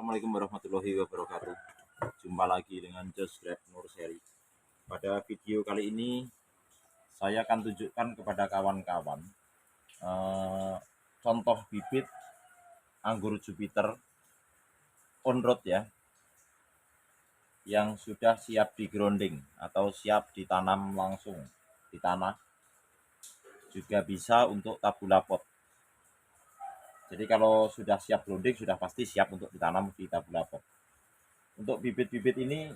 Assalamualaikum warahmatullahi wabarakatuh. Jumpa lagi dengan Just Grab Nur Seri. Pada video kali ini saya akan tunjukkan kepada kawan-kawan contoh bibit anggur Jupiter on road ya, yang sudah siap digrounding atau siap ditanam langsung di tanah. Juga bisa untuk tabula pot. Jadi kalau sudah siap grounding sudah pasti siap untuk ditanam di tabula pot. Untuk bibit-bibit ini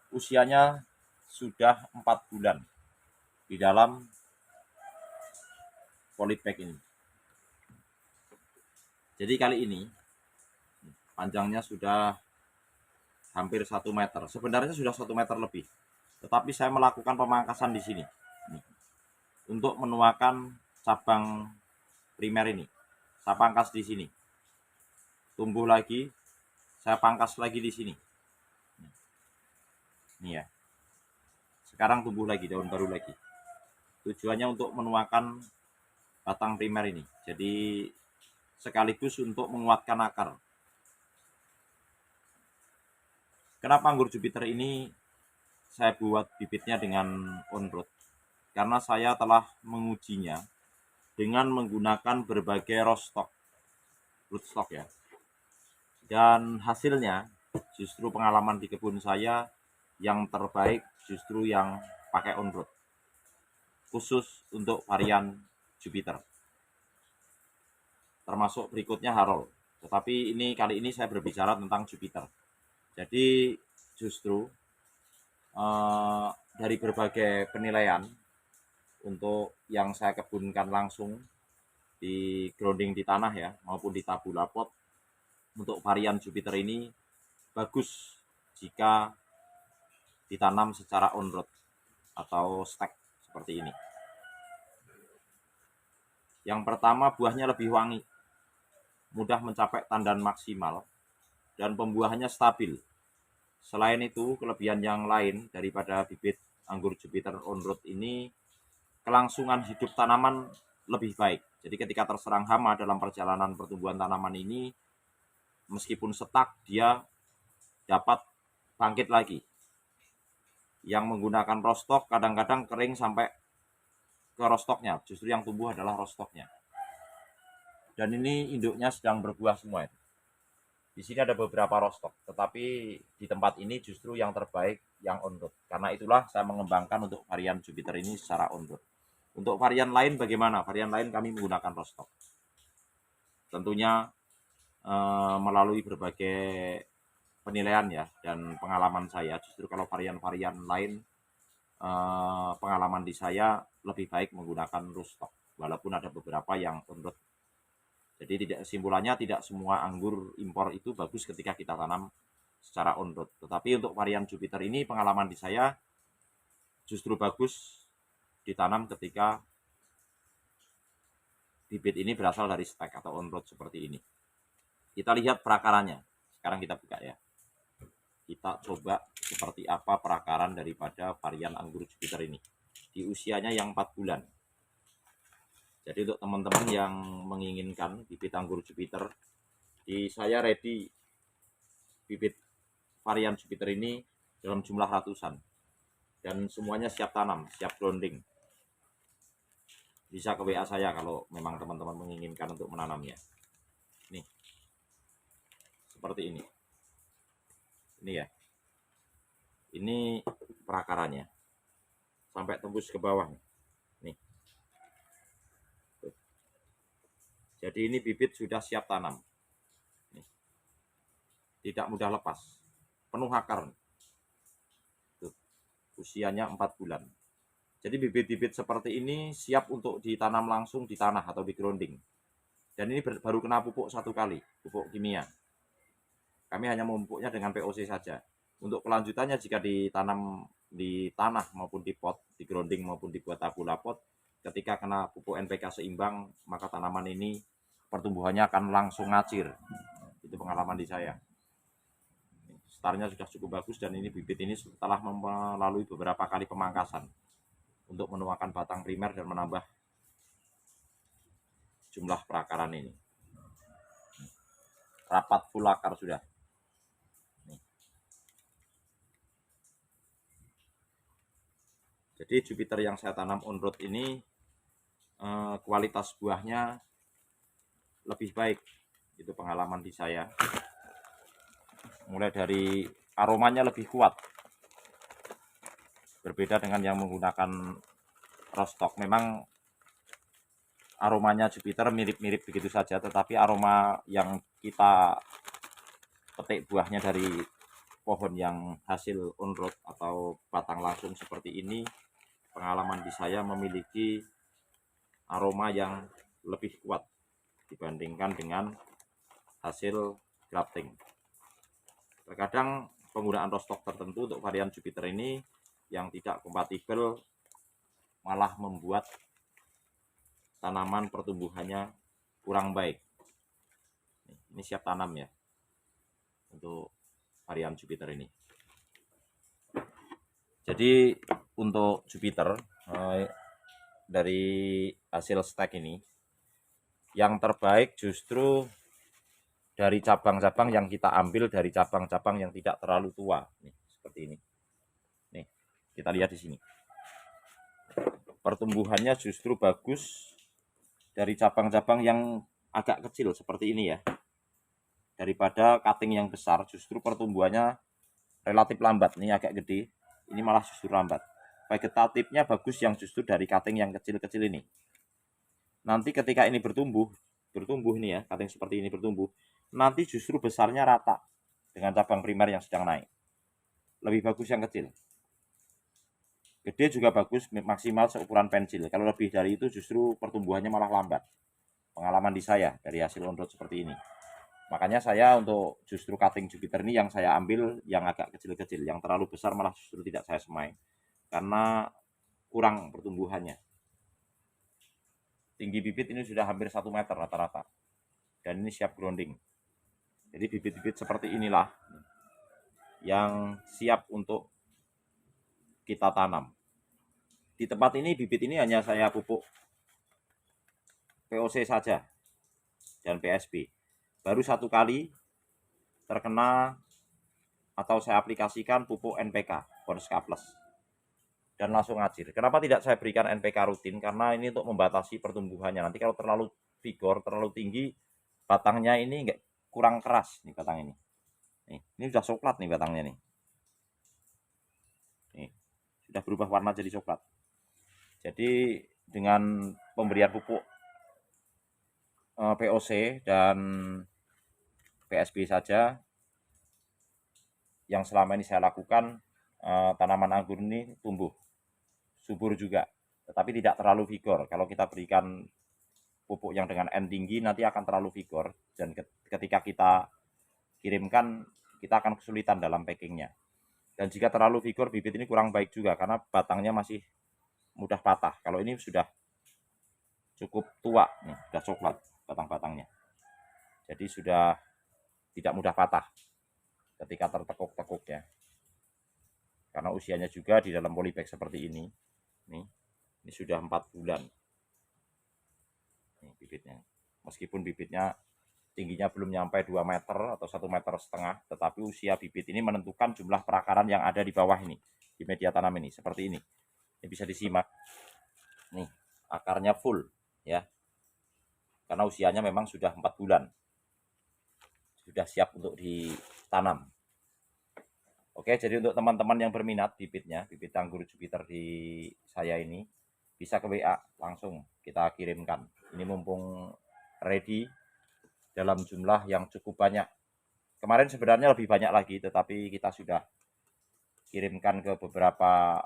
usianya sudah 4 bulan di dalam polybag ini. Jadi kali ini panjangnya sudah hampir 1 meter. Sebenarnya sudah 1 meter lebih. Tetapi saya melakukan pemangkasan di sini untuk menuakan cabang primer ini. Saya pangkas di sini. Tumbuh lagi, saya pangkas lagi di sini. Ini ya. Sekarang tumbuh lagi, daun baru lagi. Tujuannya untuk menuakan batang primer ini. Jadi sekaligus untuk menguatkan akar. Kenapa anggur Jupiter ini saya buat bibitnya dengan on road? Karena saya telah mengujinya dengan menggunakan berbagai rootstock ya. Dan hasilnya justru pengalaman di kebun saya yang terbaik justru yang pakai on road. Khusus untuk varian Jupiter. Termasuk berikutnya Harold. Tetapi kali ini saya berbicara tentang Jupiter. Jadi justru dari berbagai penilaian untuk yang saya kebunkan langsung di grounding di tanah ya maupun di tabula pot, untuk varian Jupiter ini bagus jika ditanam secara on road atau stack seperti ini. Yang pertama, buahnya lebih wangi, mudah mencapai tandan maksimal, dan pembuahannya stabil. Selain itu, kelebihan yang lain daripada bibit anggur Jupiter on road ini, kelangsungan hidup tanaman lebih baik. Jadi ketika terserang hama dalam perjalanan pertumbuhan tanaman ini, meskipun setak, dia dapat bangkit lagi. Yang menggunakan rostock kadang-kadang kering sampai ke rostocknya, justru yang tumbuh adalah rostocknya. Dan ini induknya sedang berbuah semua. Di sini ada beberapa rostock, tetapi di tempat ini justru yang terbaik yang on road. Karena itulah saya mengembangkan untuk varian Jupiter ini secara on road. Untuk varian lain bagaimana? Varian lain kami menggunakan rostock. Tentunya melalui berbagai penilaian ya dan pengalaman saya, justru kalau varian-varian lain pengalaman di saya lebih baik menggunakan rootstock, walaupun ada beberapa yang on road. Jadi kesimpulannya tidak semua anggur impor itu bagus ketika kita tanam secara on road. Tetapi untuk varian Jupiter ini pengalaman di saya justru bagus ditanam ketika bibit ini berasal dari stack atau on road seperti ini. Kita lihat perakarannya. Sekarang kita buka ya. Kita coba seperti apa perakaran daripada varian anggur Jupiter ini. Di usianya yang 4 bulan. Jadi untuk teman-teman yang menginginkan bibit anggur Jupiter, saya ready bibit varian Jupiter ini dalam jumlah ratusan. Dan semuanya siap tanam, siap grounding. Bisa ke WA saya kalau memang teman-teman menginginkan untuk menanamnya. Nih. Seperti ini. Ini ya. Ini perakarannya. Sampai tembus ke bawah. Nih. Jadi ini bibit sudah siap tanam. Nih. Tidak mudah lepas. Penuh akar. Tuh. Usianya 4 bulan. Jadi bibit-bibit seperti ini siap untuk ditanam langsung di tanah atau di grounding. Dan ini baru kena pupuk 1 kali, pupuk kimia. Kami hanya memupuknya dengan POC saja. Untuk kelanjutannya jika ditanam di tanah maupun di pot, di grounding maupun dibuat tabula pot, ketika kena pupuk NPK seimbang, maka tanaman ini pertumbuhannya akan langsung ngacir. Itu pengalaman di saya. Startnya sudah cukup bagus dan ini bibit ini setelah melalui beberapa kali pemangkasan untuk menuakan batang primer dan menambah jumlah perakaran ini. rapat full akar sudah. Nih. Jadi Jupiter yang saya tanam on road ini kualitas buahnya lebih baik, itu pengalaman di saya. Mulai dari aromanya lebih kuat, berbeda dengan yang menggunakan rostock. Memang aromanya Jupiter mirip-mirip begitu saja, tetapi aroma yang kita petik buahnya dari pohon yang hasil on road atau batang langsung seperti ini, pengalaman di saya memiliki aroma yang lebih kuat dibandingkan dengan hasil grafting. Terkadang penggunaan rostock tertentu untuk varian Jupiter ini yang tidak kompatibel malah membuat tanaman pertumbuhannya kurang baik. Ini siap tanam ya untuk varian Jupiter ini. Jadi untuk Jupiter dari hasil stek ini yang terbaik justru dari cabang-cabang yang kita ambil dari cabang-cabang yang tidak terlalu tua. Nih, seperti ini. Nih, kita lihat di sini. Pertumbuhannya justru bagus dari cabang-cabang yang agak kecil seperti ini ya. Daripada cutting yang besar, justru pertumbuhannya relatif lambat. Ini agak gede, ini malah justru lambat. Vegetatifnya bagus yang justru dari cutting yang kecil-kecil ini. Nanti ketika ini bertumbuh nih ya, cutting seperti ini bertumbuh, nanti justru besarnya rata dengan cabang primer yang sedang naik. Lebih bagus yang kecil. Gede juga bagus, maksimal seukuran pensil. Kalau lebih dari itu justru pertumbuhannya malah lambat. Pengalaman di saya dari hasil on road seperti ini. Makanya saya untuk justru cutting Jupiter ini yang saya ambil yang agak kecil-kecil. Yang terlalu besar malah justru tidak saya semai. Karena kurang pertumbuhannya. Tinggi bibit ini sudah hampir 1 meter rata-rata. Dan ini siap grounding. Jadi bibit-bibit seperti inilah yang siap untuk kita tanam. Di tempat ini bibit ini hanya saya pupuk POC saja dan PSB. Baru 1 kali terkena atau saya aplikasikan pupuk NPK, Ponska Plus. Dan langsung ngajir. Kenapa tidak saya berikan NPK rutin? Karena ini untuk membatasi pertumbuhannya. Nanti kalau terlalu vigor, terlalu tinggi, batangnya ini enggak kurang keras nih batang ini. Ini sudah coklat nih batangnya nih. Nih, sudah berubah warna jadi coklat. Jadi dengan pemberian pupuk POC dan PSB saja yang selama ini saya lakukan, tanaman anggur ini tumbuh subur juga, tetapi tidak terlalu vigor. Kalau kita berikan pupuk yang dengan N tinggi nanti akan terlalu vigor, dan ketika kita kirimkan kita akan kesulitan dalam packingnya. Dan jika terlalu vigor, bibit ini kurang baik juga karena batangnya masih mudah patah. Kalau ini sudah cukup tua nih, sudah coklat batang-batangnya, jadi sudah tidak mudah patah ketika tertekuk-tekuk ya, karena usianya juga di dalam polybag seperti ini. Ini sudah 4 bulan nih bibitnya, meskipun bibitnya tingginya belum nyampe 2 meter atau 1,5 meter, tetapi usia bibit ini menentukan jumlah perakaran yang ada di bawah ini, di media tanam ini, seperti ini. Ini bisa disimak nih, akarnya full ya, karena usianya memang sudah 4 bulan, sudah siap untuk ditanam. Oke, jadi untuk teman-teman yang berminat bibitnya, bibit anggur Jupiter di saya ini, bisa ke WA langsung kita kirimkan. Ini mumpung ready dalam jumlah yang cukup banyak. Kemarin sebenarnya lebih banyak lagi, tetapi kita sudah kirimkan ke beberapa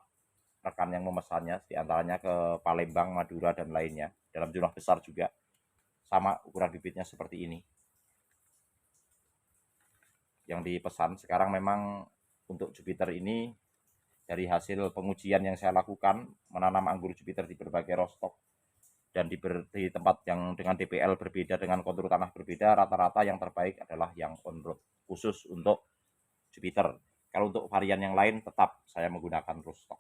rekan yang memesannya, diantaranya ke Palembang, Madura, dan lainnya, dalam jumlah besar juga. Sama ukuran bibitnya seperti ini. Yang dipesan sekarang memang untuk Jupiter ini, dari hasil pengujian yang saya lakukan, menanam anggur Jupiter di berbagai rostock, dan di tempat yang dengan DPL berbeda, dengan kontur tanah berbeda, rata-rata yang terbaik adalah yang on road, khusus untuk Jupiter. Kalau untuk varian yang lain tetap saya menggunakan rostock.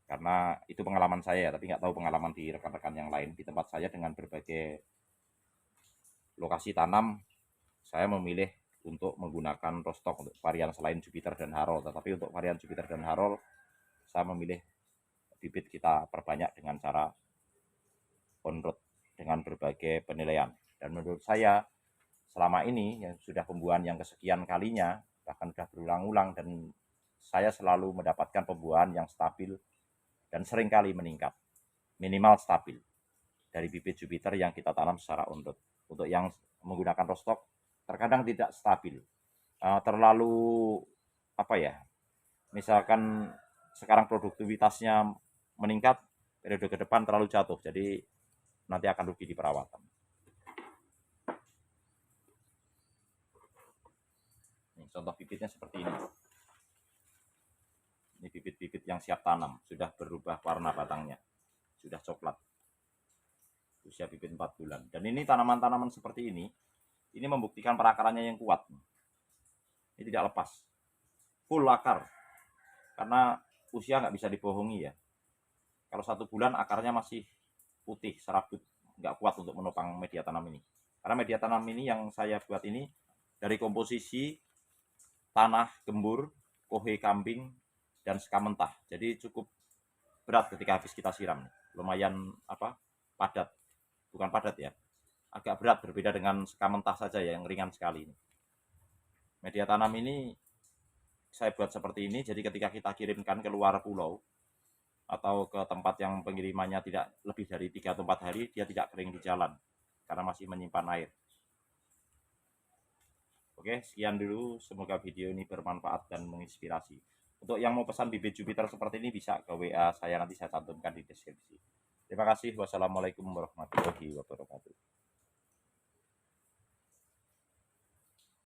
Karena itu pengalaman saya, tapi nggak tahu pengalaman di rekan-rekan yang lain. Di tempat saya dengan berbagai lokasi tanam saya memilih untuk menggunakan rostock untuk varian selain Jupiter dan Harold. Tetapi untuk varian Jupiter dan Harold saya memilih bibit kita perbanyak dengan cara on road dengan berbagai penilaian. Dan menurut saya selama ini yang sudah pembuahan yang kesekian kalinya, bahkan sudah berulang-ulang, dan saya selalu mendapatkan pembuahan yang stabil dan seringkali meningkat, minimal stabil dari bibit Jupiter yang kita tanam secara on road. Untuk yang menggunakan rostock terkadang tidak stabil, terlalu apa ya, misalkan sekarang produktivitasnya meningkat, periode ke depan terlalu jatuh, jadi nanti akan rugi di perawatan. Nih, contoh bibitnya seperti ini. Ini bibit-bibit yang siap tanam, sudah berubah warna batangnya, sudah coklat. Usia bibit 4 bulan. Dan ini tanaman-tanaman seperti ini membuktikan perakarannya yang kuat. Ini tidak lepas, full akar, karena usia nggak bisa dibohongi ya. Kalau 1 bulan akarnya masih putih, serabut, nggak kuat untuk menopang media tanam ini. Karena media tanam ini yang saya buat ini dari komposisi tanah gembur, kohe kambing, dan sekam mentah. Jadi cukup berat ketika habis kita siram. Lumayan padat, bukan padat ya, agak berat, berbeda dengan sekam mentah saja ya, yang ringan sekali. Media tanam ini saya buat seperti ini, jadi ketika kita kirimkan ke luar pulau atau ke tempat yang pengirimannya tidak lebih dari 3 atau 4 hari, dia tidak kering di jalan karena masih menyimpan air. Oke, sekian dulu, semoga video ini bermanfaat dan menginspirasi. Untuk yang mau pesan bibit Jupiter seperti ini bisa ke WA saya, nanti saya cantumkan di deskripsi. Terima kasih. Wassalamualaikum warahmatullahi wabarakatuh.